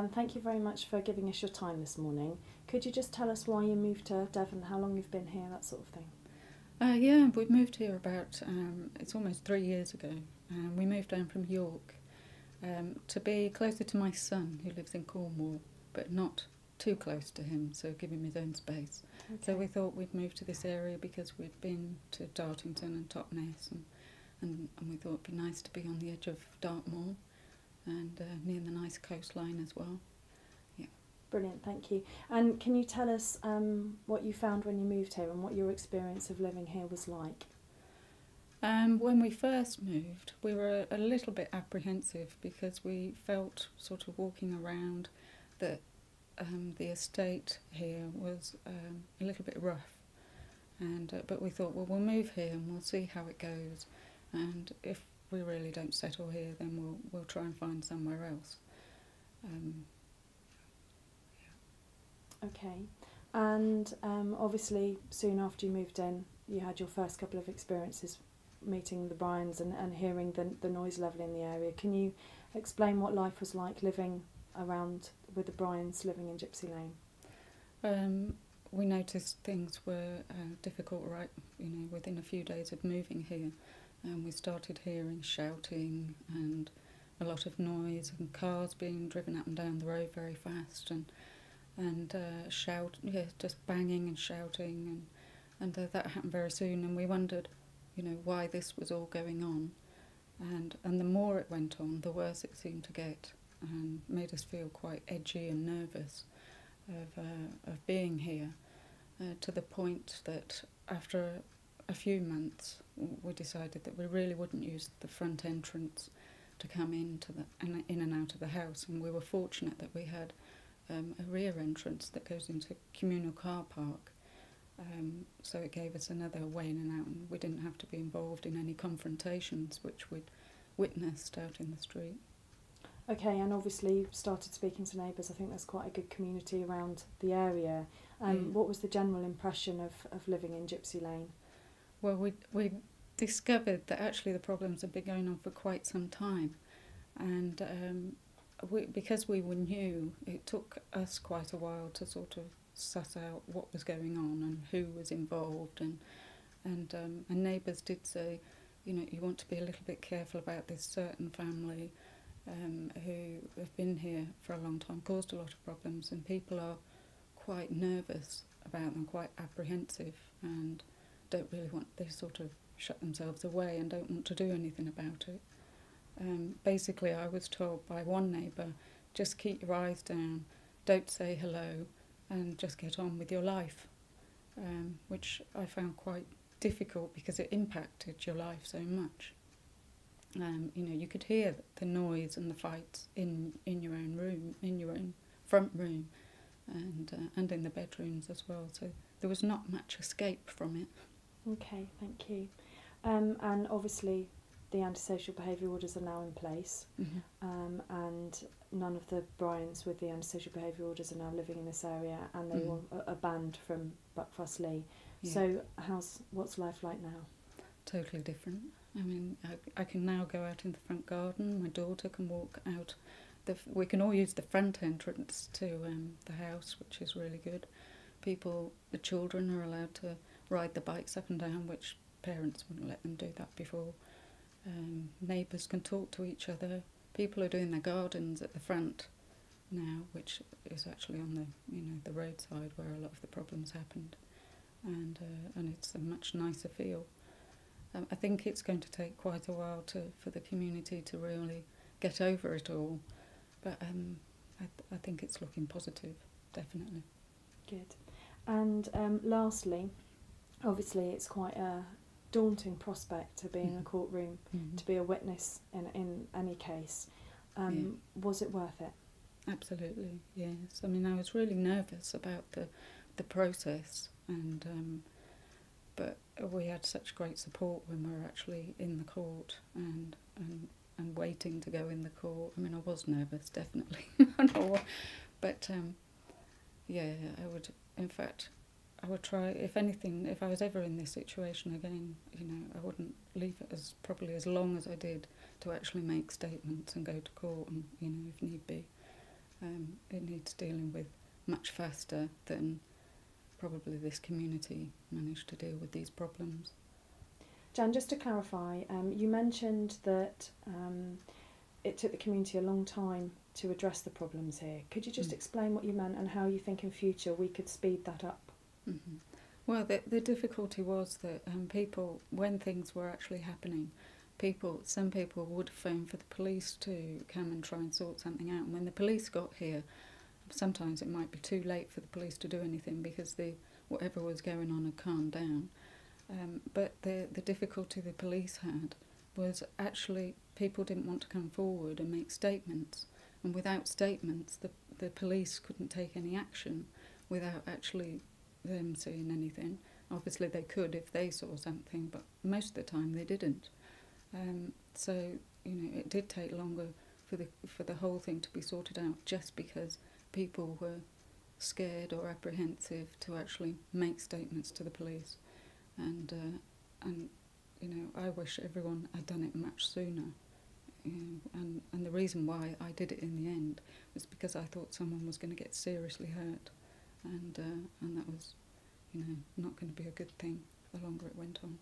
Devon, thank you very much for giving us your time this morning. Could you just tell us why you moved to Devon, how long you've been here, that sort of thing? Yeah, we moved here about, it's almost 3 years ago. We moved down from York to be closer to my son, who lives in Cornwall, but not too close to him, so give him his own space. Okay. So we thought we'd move to this area because we'd been to Dartington and Totnes, and we thought it'd be nice to be on the edge of Dartmoor and near the nice coastline as well. Yeah. Brilliant, thank you. And can you tell us what you found when you moved here and what your experience of living here was like? When we first moved, we were a little bit apprehensive because we felt, sort of walking around, that the estate here was a little bit rough. But we thought, well, we'll move here and we'll see how it goes. And if we really don't settle here, then we'll try and find somewhere else. Okay. And obviously, soon after you moved in, you had your first couple of experiences meeting the Bryans and hearing the noise level in the area. Can you explain what life was like living around with the Bryans living in Gypsy Lane? We noticed things were difficult within a few days of moving here. We started hearing shouting and a lot of noise and cars being driven up and down the road very fast and just banging and shouting and that happened very soon, and we wondered, why this was all going on, and the more it went on, the worse it seemed to get, and made us feel quite edgy and nervous of being here, to the point that after a few months we decided that we really wouldn't use the front entrance to come in and out of the house, and we were fortunate that we had a rear entrance that goes into a communal car park, so it gave us another way in and out, and we didn't have to be involved in any confrontations which we'd witnessed out in the street. Okay, and obviously you started speaking to neighbours. I think there's quite a good community around the area. What was the general impression of living in Gypsy Lane? Well, we discovered that actually the problems had been going on for quite some time, and because we were new, it took us quite a while to sort of suss out what was going on and who was involved, and neighbours did say, you want to be a little bit careful about this certain family who have been here for a long time, caused a lot of problems, and people are quite nervous about them, quite apprehensive, and don't really want, they sort of shut themselves away and don't want to do anything about it. Basically, I was told by one neighbour, just keep your eyes down, don't say hello, and just get on with your life, which I found quite difficult because it impacted your life so much. You could hear the noise and the fights in your own room, in your own front room, and in the bedrooms as well. So there was not much escape from it. Okay, thank you. And obviously the antisocial behaviour orders are now in place, and none of the Bryans with the antisocial behaviour orders are now living in this area, and they are banned from Buckfastleigh. Yeah. So what's life like now? Totally different. I mean, I can now go out in the front garden. My daughter can walk out. We can all use the front entrance to the house, which is really good. The children are allowed to ride the bikes up and down, which parents wouldn't let them do that before. Neighbours can talk to each other. People are doing their gardens at the front now, which is actually on the roadside where a lot of the problems happened, and it's a much nicer feel. I think it's going to take quite a while for the community to really get over it all, but I think it's looking positive, definitely. Good. And lastly, obviously it's quite a daunting prospect to be in a courtroom, to be a witness in any case. Was it worth it? Absolutely, yes. I mean, I was really nervous about the process, but we had such great support when we were actually in the court and waiting to go in the court. I mean, I was nervous, definitely, but I would try, if anything, if I was ever in this situation again, I wouldn't leave it probably as long as I did to actually make statements and go to court and, if need be. it needs dealing with much faster than probably this community managed to deal with these problems. Jan, just to clarify, you mentioned that it took the community a long time to address the problems here. Could you just explain what you meant and how you think in future we could speed that up? Mm-hmm. Well, the difficulty was that people, when things were actually happening, some people would phone for the police to come and try and sort something out. And when the police got here, sometimes it might be too late for the police to do anything because whatever was going on had calmed down. But the difficulty the police had was actually people didn't want to come forward and make statements. And without statements, the police couldn't take any action without actually them seeing anything. Obviously they could if they saw something, but most of the time they didn't. So, it did take longer for the whole thing to be sorted out, just because people were scared or apprehensive to actually make statements to the police. And I wish everyone had done it much sooner. And the reason why I did it in the end was because I thought someone was going to get seriously hurt, and that was, not going to be a good thing the longer it went on.